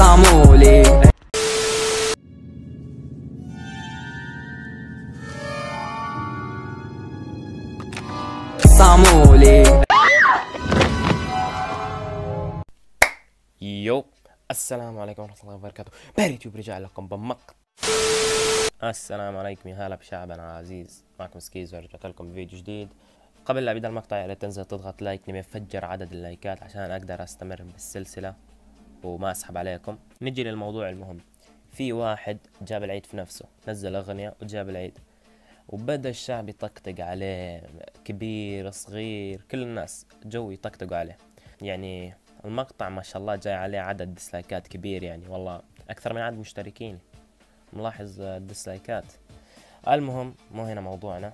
صامولي صامولي. يو السلام عليكم ورحمة الله وبركاته. يوتيوب رجع لكم بمقطع. السلام عليكم يا هلا بشعبنا العزيز، معكم سكيز ورجعت لكم بفيديو جديد. قبل لا ابدا المقطع يا ريت تنزل تضغط لايك، نبي نفجر عدد اللايكات عشان اقدر استمر بالسلسلة وما اسحب عليكم. نجي للموضوع المهم. في واحد جاب العيد في نفسه، نزل اغنية وجاب العيد، وبدأ الشعب يطقطق عليه، كبير صغير كل الناس جو يطقطقوا عليه. يعني المقطع ما شاء الله جاي عليه عدد ديسلايكات كبير، يعني والله اكثر من عدد مشتركين، ملاحظ الديسلايكات. المهم مو هنا موضوعنا.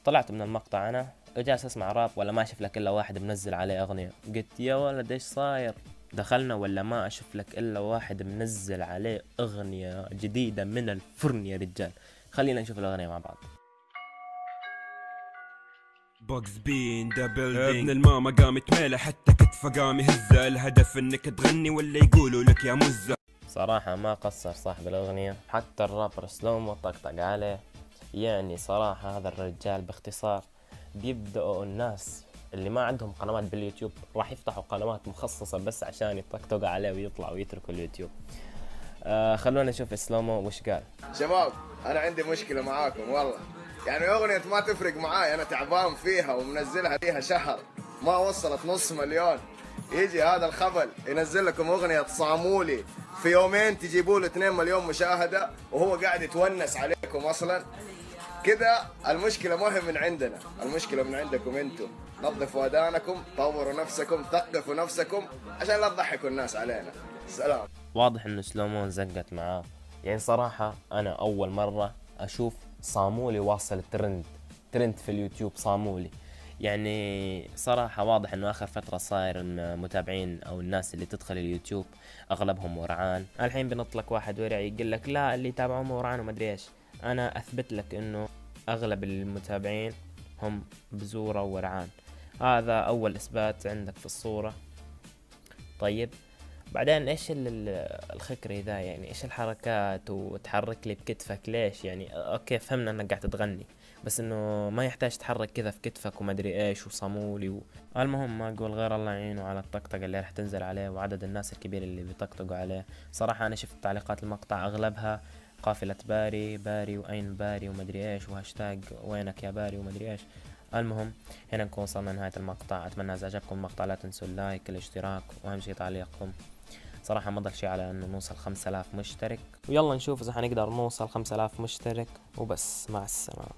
طلعت من المقطع انا جالس اسمع راب، ولا ما اشوف لك الا واحد منزل عليه اغنية. قلت يا ولد ايش صاير، دخلنا ولا ما اشوف لك الا واحد منزل عليه اغنية جديدة من الفرن يا رجال. خلينا نشوف الاغنية مع بعض. بوكس بين دبل ابن الماما قامت ميلة حتى كتفه قام يهزه، الهدف انك تغني ولا يقولوا لك يا مزة. صراحة ما قصر صاحب الأغنية، حتى الرابر سلومو طقطق عليه. يعني صراحة هذا الرجال باختصار بيبدأوا الناس اللي ما عندهم قنوات باليوتيوب راح يفتحوا قنوات مخصصة بس عشان يطقطقوا عليه ويطلعوا ويتركوا اليوتيوب. خلونا نشوف سلومو وش قال. شباب انا عندي مشكلة معاكم والله، يعني اغنية ما تفرق معاي، انا تعبان فيها ومنزلها ليها شهر ما وصلت نص مليون، يجي هذا الخبل ينزل لكم اغنية صامولي في يومين تجيبوا له 2 مليون مشاهدة وهو قاعد يتونس عليكم اصلا. كذا المشكلة ما هي من عندنا، المشكلة من عندكم انتم. نظفوا ودانكم، طوروا نفسكم، ثقفوا نفسكم عشان لا تضحكوا الناس علينا. سلام. واضح انه سلومو زقت معاه. يعني صراحة انا اول مرة اشوف صامولي واصل ترند في اليوتيوب. صامولي يعني صراحة واضح انه اخر فترة صاير المتابعين او الناس اللي تدخل اليوتيوب اغلبهم ورعان. الحين بنطلق واحد ورعي يقول لك لا اللي يتابعهم ورعان وما ادري ايش. انا اثبت لك انه اغلب المتابعين هم بزورة ورعان. هذا اول اثبات عندك في الصورة. طيب بعدين ايش الخكري ذا، يعني ايش الحركات وتحرك لي بكتفك ليش؟ يعني اوكي فهمنا انك قاعد تغني، بس انه ما يحتاج تحرك كذا في كتفك وما ادري ايش وصامولي المهم ما اقول غير الله يعينه على الطقطقه اللي راح تنزل عليه وعدد الناس الكبير اللي بيطقطقوا عليه. صراحه انا شفت تعليقات المقطع اغلبها قافله باري واين باري وما ادري ايش وهاشتاج وينك يا باري وما ادري ايش. المهم هنا نكون وصلنا لنهايه المقطع. اتمنى اذا عجبكم المقطع لا تنسوا اللايك الاشتراك واهم شيء تعليقكم. صراحة ما ضل شي على انه نوصل 5000 مشترك، ويلا نشوف اذا حنقدر نوصل 5000 مشترك وبس. مع السلامة.